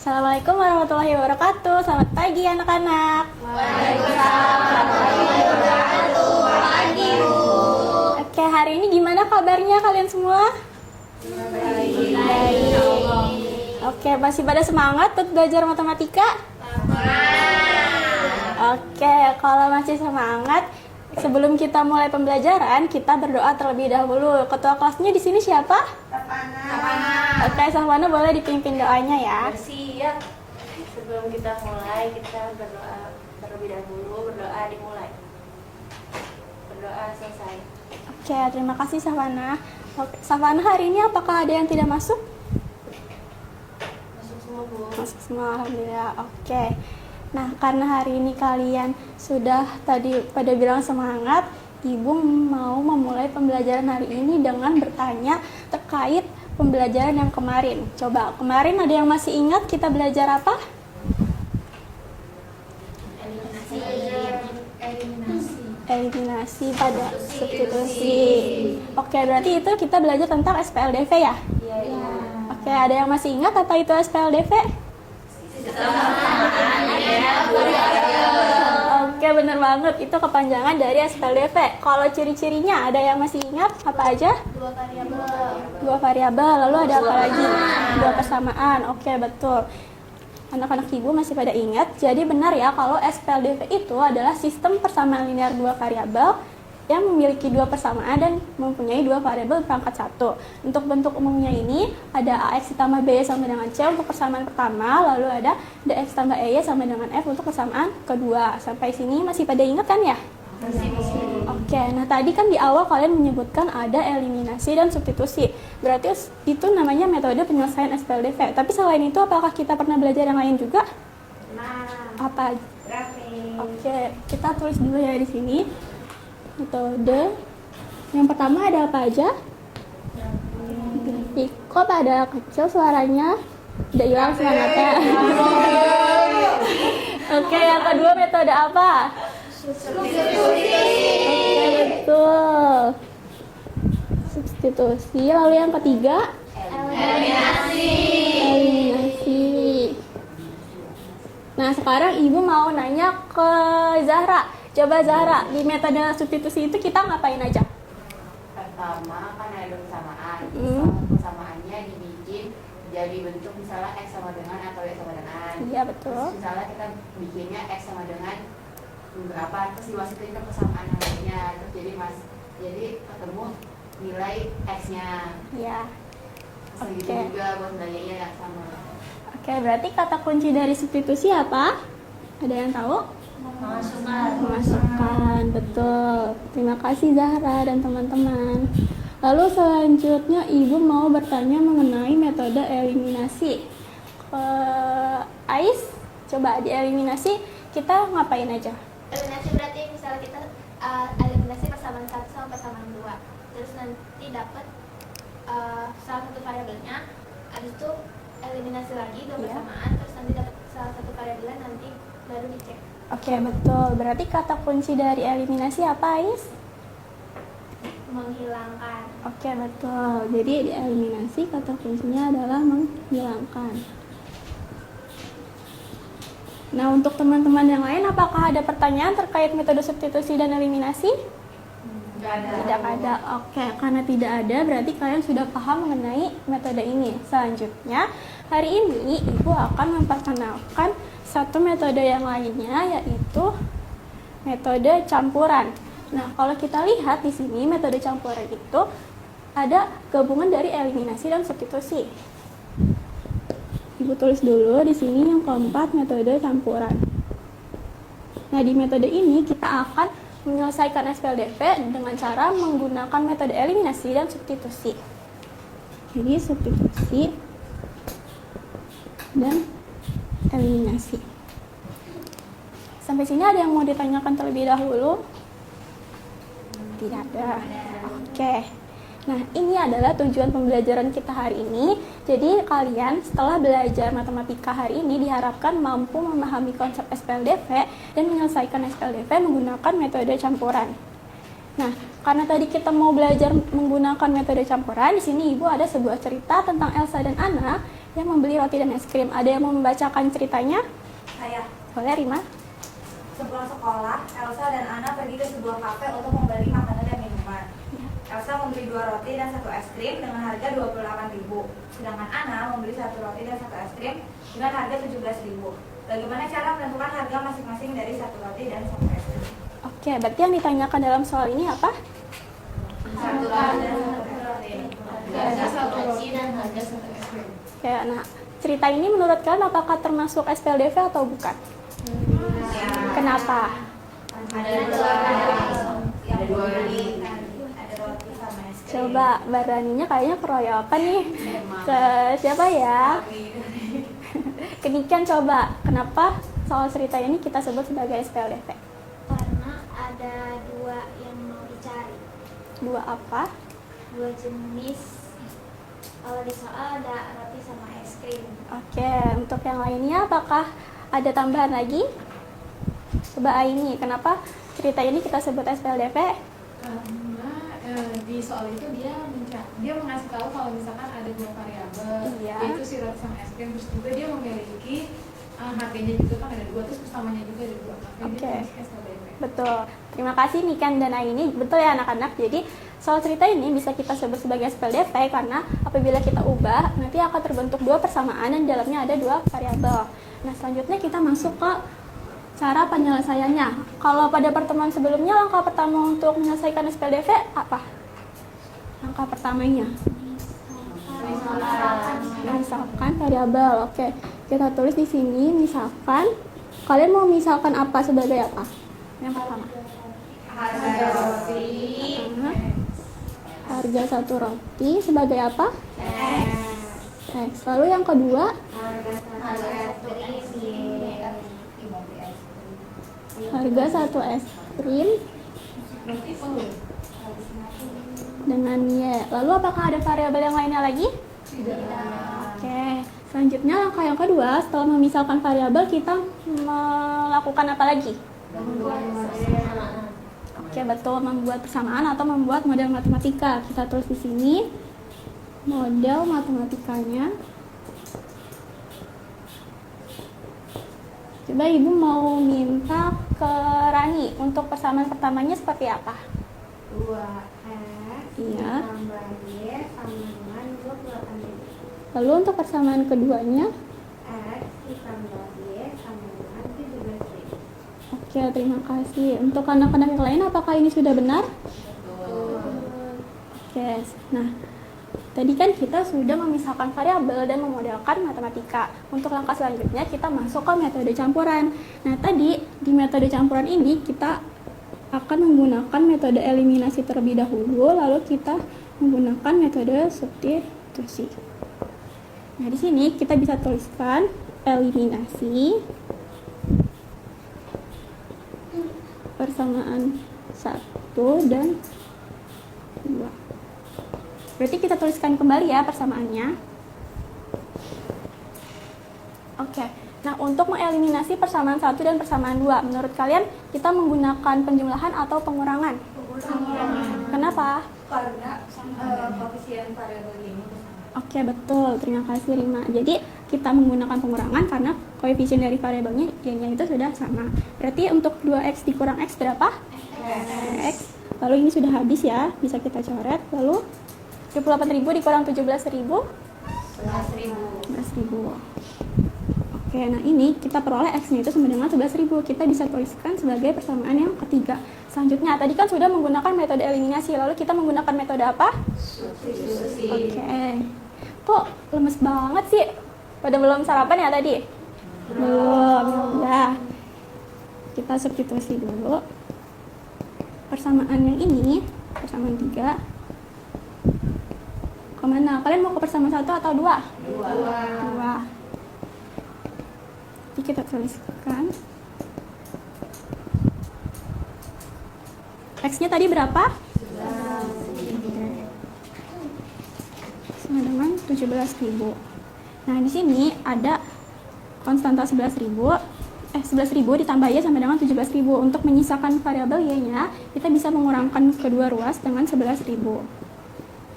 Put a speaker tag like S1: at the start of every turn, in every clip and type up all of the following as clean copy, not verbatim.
S1: Assalamualaikum warahmatullahi wabarakatuh. Selamat pagi anak-anak.
S2: Waalaikumsalam warahmatullahi wabarakatuh. Pagi, Bu.
S1: Oke, hari ini gimana kabarnya kalian semua?
S2: Baik.
S1: Oke, masih pada semangat untuk belajar matematika? Oke, kalau masih semangat, sebelum kita mulai pembelajaran, kita berdoa terlebih dahulu. Ketua kelasnya di sini siapa? Oke, Safwana boleh dipimpin doanya ya.
S2: Siap. Sebelum kita mulai, kita berdoa terlebih dahulu. Berdoa dimulai. Berdoa selesai.
S1: Oke, terima kasih Safwana. Oke, Safwana, hari ini apakah ada yang tidak masuk?
S2: Masuk semua, Bu.
S1: Masuk semua, alhamdulillah. Oke. Nah, karena hari ini kalian sudah tadi pada bilang semangat, Ibu mau memulai pembelajaran hari ini dengan bertanya terkait pembelajaran yang kemarin. Coba, kemarin ada yang masih ingat kita belajar apa? Eliminasi pada substitusi. Oke, berarti itu kita belajar tentang SPLDV ya?
S2: Iya.
S1: Oke, ada yang masih ingat apa itu SPLDV? Oke, bener banget. Itu kepanjangan dari SPLDV. Kalau ciri-cirinya ada yang masih ingat apa aja? Dua variabel. Lalu ada apa lagi? Dua persamaan. Oke, betul. Anak-anak Ibu masih pada ingat. Jadi benar ya kalau SPLDV itu adalah sistem persamaan linear dua variabel yang memiliki dua persamaan dan mempunyai dua variabel perangkat satu. Untuk bentuk umumnya ini ada AX ditambah BY sama dengan C untuk persamaan pertama, lalu ada DX tambah EY sama dengan F untuk persamaan kedua. Sampai sini masih pada ingat kan ya? Oke, nah tadi kan di awal kalian menyebutkan ada eliminasi dan substitusi. Berarti itu namanya metode penyelesaian SPLDV. Tapi selain itu apakah kita pernah belajar yang lain juga? Apa? Oke, kita tulis dulu ya di sini. Metode yang pertama ada apa aja? Grafik. Kok pada kecil suaranya? Udah hilang semangatnya. Oke, yang kedua metode apa?
S2: Substitusi.
S1: Oke, betul. Substitusi. Lalu yang ketiga?
S2: Eliminasi.
S1: Eliminasi. Nah, sekarang Ibu mau nanya ke Zahra. Coba Zahra, di metode substitusi itu kita ngapain aja?
S3: Pertama kan ada persamaan.
S1: Hmm.
S3: Persamaannya dibikin jadi bentuk misalnya X sama dengan atau Y sama dengan.
S1: Iya, betul.
S3: Terus misalnya kita bikinnya X sama dengan berapa, terus dimasukin ke persamaan yang lainnya. Terus jadi ketemu nilai X-nya.
S1: Iya.
S3: Segitu
S1: Oke.
S3: juga buat nilainya yang sama.
S1: Oke, berarti kata kunci dari substitusi apa? Ada yang tahu? Memasukkan, betul. Terima kasih Zahra dan teman-teman. Lalu selanjutnya Ibu mau bertanya mengenai metode eliminasi. Ais, coba di eliminasi kita ngapain aja?
S4: Eliminasi berarti misalnya kita eliminasi persamaan 1 sama persamaan 2. Terus nanti dapat salah satu variabelnya, habis itu eliminasi lagi dua persamaan, terus nanti dapat salah satu variabelnya, nanti baru dicek.
S1: Oke, betul. Berarti kata kunci dari eliminasi apa, Ais?
S4: Menghilangkan.
S1: Oke, betul. Jadi di eliminasi kata kuncinya adalah menghilangkan. Nah, untuk teman-teman yang lain, apakah ada pertanyaan terkait metode substitusi dan eliminasi? Tidak ada. Oke, karena tidak ada, berarti kalian sudah paham mengenai metode ini. Selanjutnya, hari ini Ibu akan memperkenalkan satu metode yang lainnya, yaitu metode campuran. Nah, kalau kita lihat di sini metode campuran itu ada gabungan dari eliminasi dan substitusi. Ibu tulis dulu di sini yang keempat, metode campuran. Nah, di metode ini kita akan menyelesaikan SPLDV dengan cara menggunakan metode eliminasi dan substitusi. Jadi substitusi dan eliminasi. Sampai sini ada yang mau ditanyakan terlebih dahulu? Tidak ada. Oke. Nah, ini adalah tujuan pembelajaran kita hari ini. Jadi, kalian setelah belajar matematika hari ini diharapkan mampu memahami konsep SPLDV dan menyelesaikan SPLDV menggunakan metode campuran. Nah, karena tadi kita mau belajar menggunakan metode campuran, di sini Ibu ada sebuah cerita tentang Elsa dan Anna yang membeli roti dan es krim. Ada yang mau membacakan ceritanya?
S2: Saya.
S1: Boleh, Rima?
S2: Sepulang sekolah, Elsa dan Anna pergi ke sebuah kafe untuk membeli makanan dan minuman. Elsa membeli 2 roti dan 1 es krim dengan harga 28.000. Sedangkan Anna membeli 1 roti dan 1 es krim dengan harga 17.000. Bagaimana cara menentukan harga masing-masing dari 1 roti dan 1 es krim?
S1: Oke, berarti yang ditanyakan dalam soal ini apa?
S3: Satu roti dan
S4: Harga satu roti dan harga satu es krim.
S1: Oke, nah cerita ini menurut kalian apakah termasuk SPLDV atau bukan? Kenapa?
S2: Ada 2 yang beli, ada roti sama es krim.
S1: Coba Mbak Raninya kayaknya keroyokan nih. Ke siapa ya? Ke Niken coba. Kenapa soal cerita ini kita sebut sebagai SPLDV?
S4: Karena ada 2 yang mau dicari,
S1: 2 apa?
S4: 2 jenis. Kalau di soal ada roti sama es krim.
S1: Oke, untuk yang lainnya apakah ada tambahan lagi? Coba Aini, kenapa cerita ini kita sebut SPLDV?
S5: Karena di soal itu dia mengasih tahu kalau misalkan ada 2 variabel,
S1: Iya.
S5: yaitu si roti sama es krim, terus juga dia memiliki harganya juga kan ada 2, terus persamanya juga ada 2, makanya
S1: Oke.
S5: dia masuk SPLDV.
S1: Betul. Terima kasih Niken dan Aini. Betul ya anak-anak. Jadi soal cerita ini bisa kita sebut sebagai SPLDV karena apabila kita ubah nanti akan terbentuk 2 persamaan dan dalamnya ada 2 variabel. Nah, selanjutnya kita masuk ke cara penyelesaiannya. Kalau pada pertemuan sebelumnya langkah pertama untuk menyelesaikan SPLDV apa? Langkah pertamanya misalkan variabel. Oke, kita tulis di sini misalkan. Kalian mau misalkan apa sebagai apa? Yang pertama.
S2: Harga roti.
S1: Harga 1 roti sebagai apa? X. Lalu yang kedua,
S2: Harga 1 es krim.
S1: harga 1 es krim dengan Y. Lalu apakah ada variabel yang lainnya lagi? Oke. Selanjutnya langkah yang kedua, setelah memisahkan variabel kita melakukan apa lagi? Oke, betul, membuat persamaan atau membuat model matematika. Kita tulis di sini model matematikanya. Coba Ibu mau minta ke Rani untuk persamaan pertamanya seperti apa?
S2: 2x
S1: Iya.
S2: ditambah y sama dengan 28.000.
S1: Lalu untuk persamaan keduanya?
S2: X ditambah y sama dengan 17.000.
S1: Oke, terima kasih. Untuk anak-anak yang lain, apakah ini sudah benar? Oke, nah tadi kan kita sudah memisahkan variabel dan memodelkan matematika. Untuk langkah selanjutnya kita masuk ke metode campuran. Nah tadi di metode campuran ini kita akan menggunakan metode eliminasi terlebih dahulu, lalu kita menggunakan metode substitusi. Nah di sini kita bisa tuliskan eliminasi persamaan 1 dan 2. Berarti kita tuliskan kembali ya persamaannya. Oke. Nah, untuk mengeliminasi persamaan 1 dan persamaan 2, menurut kalian kita menggunakan penjumlahan atau pengurangan? Kenapa?
S2: Karena koefisien variabel ini
S1: Oke, betul. Terima kasih Rima. Jadi, kita menggunakan pengurangan karena koefisien dari variabelnya y-nya itu sudah sama. Berarti untuk 2x dikurang x berapa? X. Lalu ini sudah habis ya, bisa kita coret. Lalu 28.000 dikurang 17.000? 11.000. Oke, nah ini kita peroleh X-nya itu sama dengan 11.000. Kita bisa tuliskan sebagai persamaan yang ketiga. Selanjutnya, tadi kan sudah menggunakan metode eliminasi. Lalu kita menggunakan metode apa?
S2: substitusi.
S1: Oke. Kok lemes banget sih? Pada belum sarapan ya tadi? Belum. Ya. Kita substitusi dulu. Persamaan yang ini, persamaan 3. Kemana? Kalian mau ke persamaan 1 atau 2? 2. Jadi kita tuliskan X-nya tadi berapa? Sama dengan 17.000. Nah, di sini ada konstanta 11.000. 11.000 ditambah Y sama dengan 17.000. Untuk menyisakan variabel Y-nya, kita bisa mengurangkan kedua ruas dengan 11.000.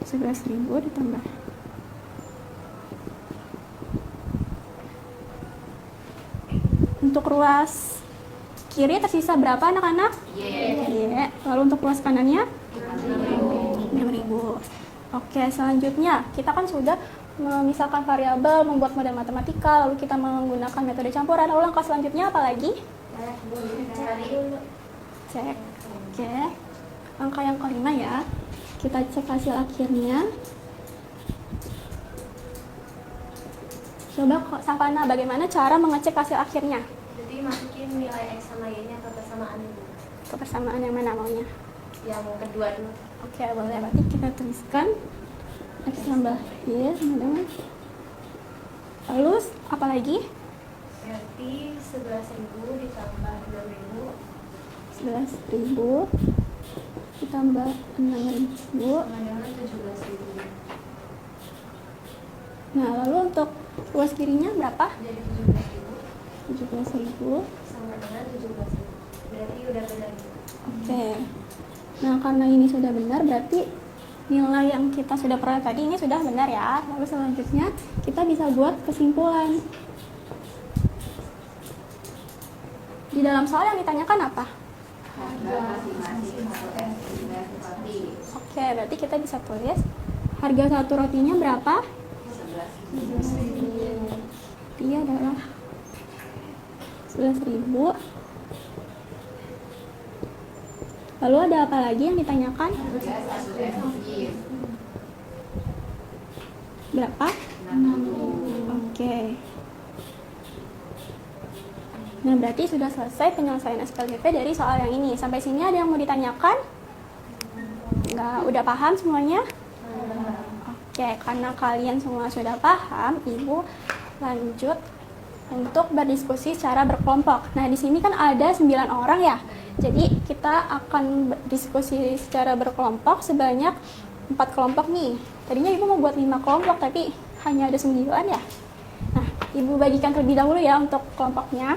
S1: 11.000 ditambah. Untuk ruas kiri tersisa berapa anak-anak? Y. Lalu untuk ruas kanannya? 6.000. Oke, selanjutnya kita kan sudah memisahkan variabel, membuat model matematika, lalu kita menggunakan metode campuran. Lalu langkah selanjutnya apa lagi? Cek. Oke. Langkah yang kelima ya. Kita cek hasil akhirnya. Coba Savana, bagaimana cara mengecek hasil akhirnya?
S4: Jadi masukin nilai X sama Y-nya ke persamaan itu.
S1: Kebersamaan yang mana maunya?
S4: Yang kedua dulu.
S1: Oke, boleh. Berarti kita tuliskan X tambah Y sama dengan. Lalu apa lagi?
S4: Berarti 11.000 ditambah 6.000
S1: 11.000 ditambah 6.000.
S4: sama dengan 17.000.
S1: Nah, lalu untuk ruas kirinya berapa?
S4: Jadi
S1: 17.000.
S4: sama dengan 17.000. Berarti udah benar.
S1: Oke. Nah, karena ini sudah benar, berarti nilai yang kita sudah peroleh tadi ini sudah benar ya. Lalu selanjutnya kita bisa buat kesimpulan. Di dalam soal yang ditanyakan apa?
S3: Harga masing-masing satu roti.
S1: Oke, berarti kita bisa tulis harga satu rotinya berapa?
S3: 11.000.
S1: Dia adalah 11.000. Lalu ada apa lagi yang ditanyakan?
S3: Harga satu es
S1: Berapa?
S3: 60.
S1: Oke. Nah, berarti sudah selesai penyelesaian SPLDV dari soal yang ini. Sampai sini ada yang mau ditanyakan? Enggak, udah paham semuanya? Oke, karena kalian semua sudah paham, Ibu lanjut untuk berdiskusi secara berkelompok. Nah, di sini kan ada 9 orang ya. Jadi, kita akan berdiskusi secara berkelompok sebanyak 4 kelompok nih. Tadinya Ibu mau buat 5 kelompok, tapi hanya ada 9 ya. Nah, Ibu bagikan terlebih dahulu ya untuk kelompoknya.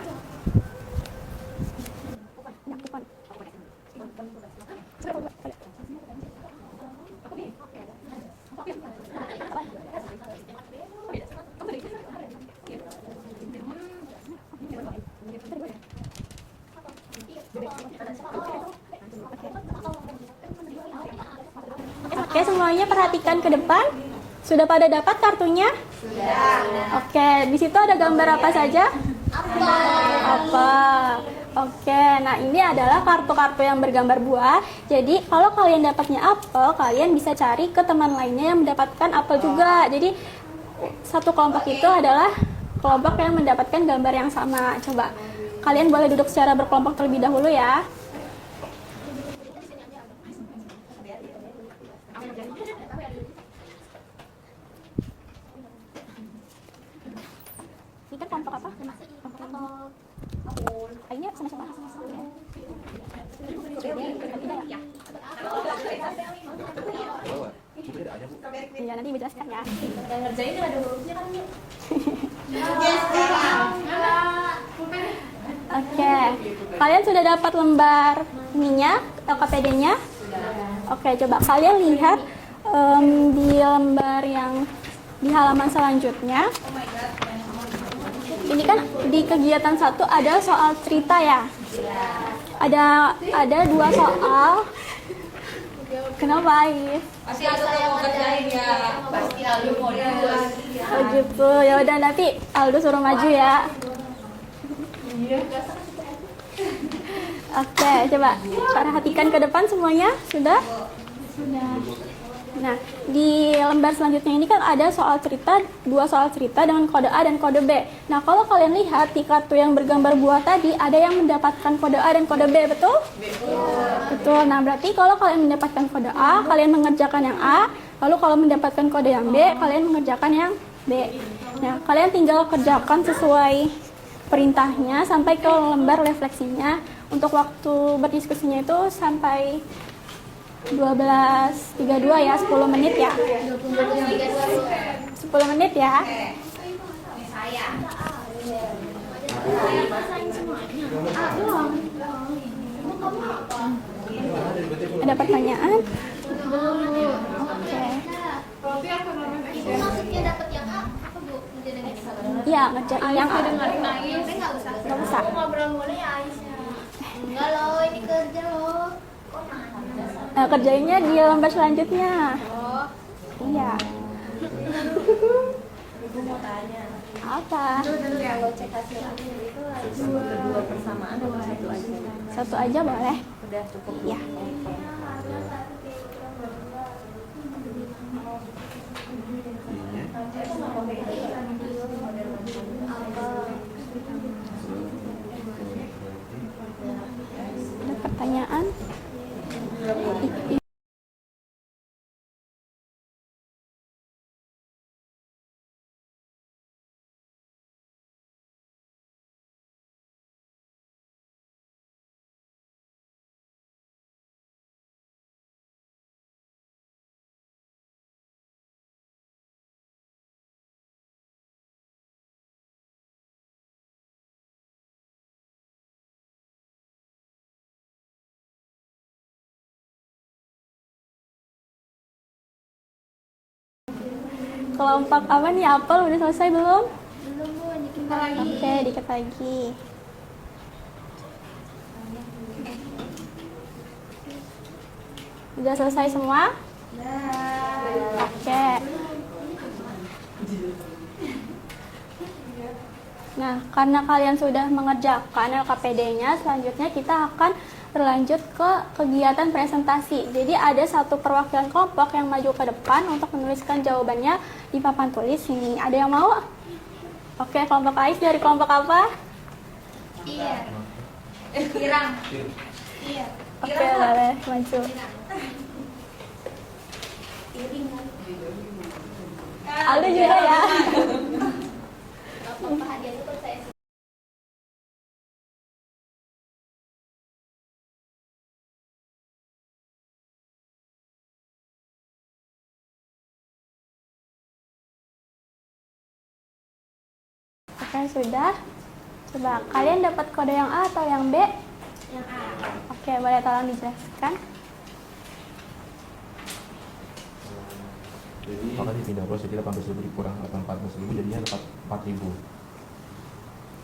S1: Oke, semuanya perhatikan ke depan. Sudah pada dapat kartunya? Sudah. Oke, di situ ada gambar apa saja? Apa? Oke, nah ini adalah kartu-kartu yang bergambar buah. Jadi kalau kalian dapatnya apel, kalian bisa cari ke teman lainnya yang mendapatkan apel juga. Jadi satu kelompok itu adalah kelompok yang mendapatkan gambar yang sama. Coba kalian boleh duduk secara berkelompok terlebih dahulu ya. Ini kan kelompok apa? Kayaknya sama-sama. Iya, nanti Ibu jelaskan ya.
S4: Yang ngerjain ada hurufnya kan yuk.
S1: Oke, kalian sudah dapat lembar ininya, LKPD-nya? Oke, coba kalian lihat di lembar yang di halaman selanjutnya. Ini kan di kegiatan 1 ada soal cerita ya. Ada 2 soal. Kenapa, Ais?
S2: Pasti Aldo mau kerjain ya.
S3: Pasti Aldo mau lagi.
S1: Oh gitu. Ya udah nanti Aldo suruh maju ya. Oke, coba perhatikan ke depan semuanya. Sudah? Sudah. Nah, di lembar selanjutnya ini kan ada soal cerita, 2 soal cerita dengan kode A dan kode B. Nah, kalau kalian lihat di kartu yang bergambar buah tadi, ada yang mendapatkan kode A dan kode B, betul? Betul. Nah, berarti kalau kalian mendapatkan kode A, kalian mengerjakan yang A. Lalu kalau mendapatkan kode yang B, kalian mengerjakan yang B. Nah, kalian tinggal kerjakan sesuai perintahnya sampai ke lembar refleksinya. Untuk waktu berdiskusinya itu sampai 12.32 ya, 10 menit ya. 10 menit ya. Ada pertanyaan? Oke.
S5: Berarti apa namanya?
S4: Itu maksudnya dapat yang A apa Bu? Jadi yang X.
S1: Ya, ngerjain yang A.
S5: dengerin Ais.
S4: Enggak usah.
S1: Nggak usah.
S4: Aku ngobrol mulu ya Aisyah. Enggak loh, ini kerja loh. Kok nanya?
S1: Nah, kerjainnya di lembar selanjutnya.
S4: Oh,
S1: Iya.
S2: Ibu mau tanya.
S1: Apa?
S2: Kalau cek hasil akhir itu harus dua persamaan atau satu aja?
S1: Satu aja boleh.
S2: Udah cukup.
S1: Iya. Ada pertanyaan? Kelompok apa nih? Apel udah selesai belum?
S4: belum Bu, dikit lagi.
S1: Oke, dikit lagi. Udah selesai semua? Oke. Nah, karena kalian sudah mengerjakan LKPD-nya, selanjutnya kita akan berlanjut ke kegiatan presentasi. Jadi ada satu perwakilan kelompok yang maju ke depan untuk menuliskan jawabannya di papan tulis ini. Ada yang mau? Oke, kelompok Ais dari kelompok apa?
S4: Iya.
S2: Kirang.
S4: Iya.
S1: Oke, boleh maju. Aldo juga ya.
S4: Bapak hadiah itu saya
S1: Oke, sudah. Coba kalian dapat kode yang A atau yang B?
S4: yang A.
S1: Oke, boleh tolong dijelaskan.
S6: Maka dipindah bos, jadi 18.000 dikurang 14.000 jadinya 4.000.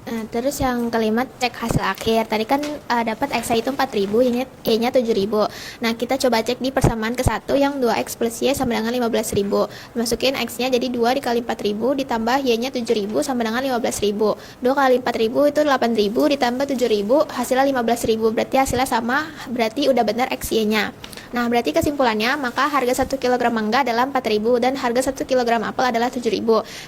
S4: Nah, terus yang kelima cek hasil akhir. Tadi kan dapat X-nya itu 4.000, Y-nya 7.000. Nah, kita coba cek di persamaan ke 1 yang 2X plus Y sama dengan 15.000. Masukin X-nya jadi 2 dikali 4.000 ditambah Y-nya 7.000 sama dengan 15.000. 2 kali 4.000 itu 8.000 ditambah 7.000 hasilnya 15.000. Berarti hasilnya sama, berarti udah benar X, Y-nya. Nah, berarti kesimpulannya maka harga 1 kg mangga adalah 4.000 dan harga 1 kg apel adalah 7.000.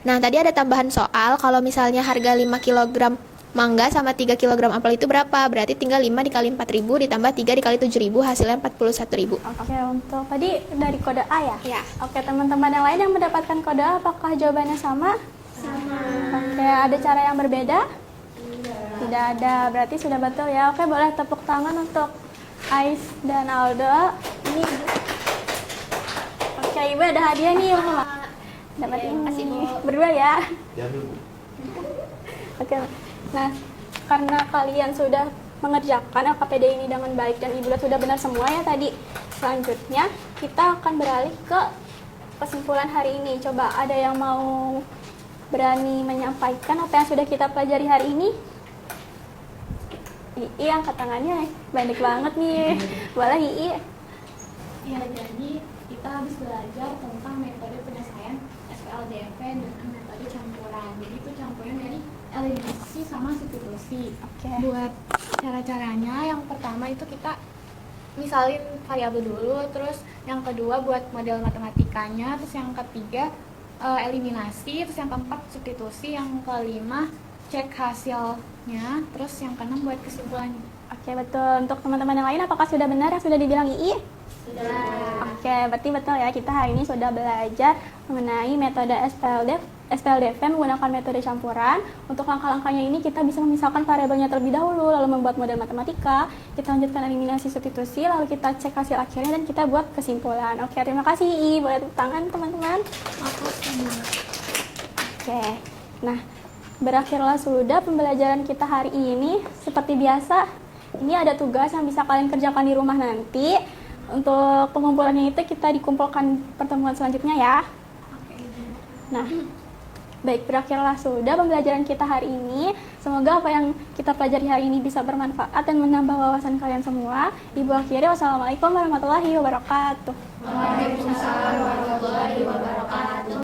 S4: Nah, tadi ada tambahan soal kalau misalnya harga 5 kg mangga sama 3 kg apel itu berapa? Berarti tinggal 5 dikali 4.000 ditambah 3 dikali 7.000 hasilnya 41.000.
S1: Oke, untuk tadi dari kode A ya?
S4: Ya.
S1: Oke, teman-teman yang lain yang mendapatkan kode A, apakah jawabannya sama?
S4: Sama.
S1: Oke, ada cara yang berbeda? Tidak ada, berarti sudah betul ya. Oke, boleh tepuk tangan untuk Ais dan Aldo. Ini. Oke, Ibu ada hadiah nih. Dapat ini.
S4: Makasih, Bu.
S1: Berdua ya.
S6: Diambil Bu.
S1: Oke. Nah, karena kalian sudah mengerjakan LKPD ini dengan baik dan Ibu sudah benar semua ya tadi. Selanjutnya, kita akan beralih ke kesimpulan hari ini. Coba ada yang mau berani menyampaikan apa yang sudah kita pelajari hari ini? Ii angkat tangannya, banyak banget nih. Boleh Ii?
S5: Ya, jadi kita habis belajar tentang metode penyelesaian SPLDV dengan metode campuran. Jadi itu campuran dari eliminasi sama substitusi.
S1: Oke.
S5: Buat cara-caranya, yang pertama itu kita misalin variabel dulu, terus yang kedua buat model matematikanya, terus yang ketiga eliminasi, terus yang keempat substitusi, yang kelima cek hasilnya, terus yang keenam buat kesimpulannya.
S1: Oke, betul. Untuk teman-teman yang lain, apakah sudah benar yang sudah dibilang Ii?
S4: Sudah.
S1: Oke, berarti betul ya. Kita hari ini sudah belajar mengenai metode SPLDV menggunakan metode campuran. Untuk langkah-langkahnya ini kita bisa memisahkan variabelnya terlebih dahulu, lalu membuat model matematika, kita lanjutkan eliminasi substitusi, lalu kita cek hasil akhirnya dan kita buat kesimpulan. Oke, terima kasih Ii. Boleh tepuk tangan teman-teman. Oke. Nah, berakhirlah sudah pembelajaran kita hari ini. Seperti biasa, ini ada tugas yang bisa kalian kerjakan di rumah nanti. Untuk pengumpulannya itu kita dikumpulkan pertemuan selanjutnya ya. Nah, baik, berakhirlah sudah pembelajaran kita hari ini. Semoga apa yang kita pelajari hari ini bisa bermanfaat dan menambah wawasan kalian semua. Ibu akhiri, wassalamualaikum warahmatullahi wabarakatuh.
S4: Waalaikumsalam warahmatullahi wabarakatuh.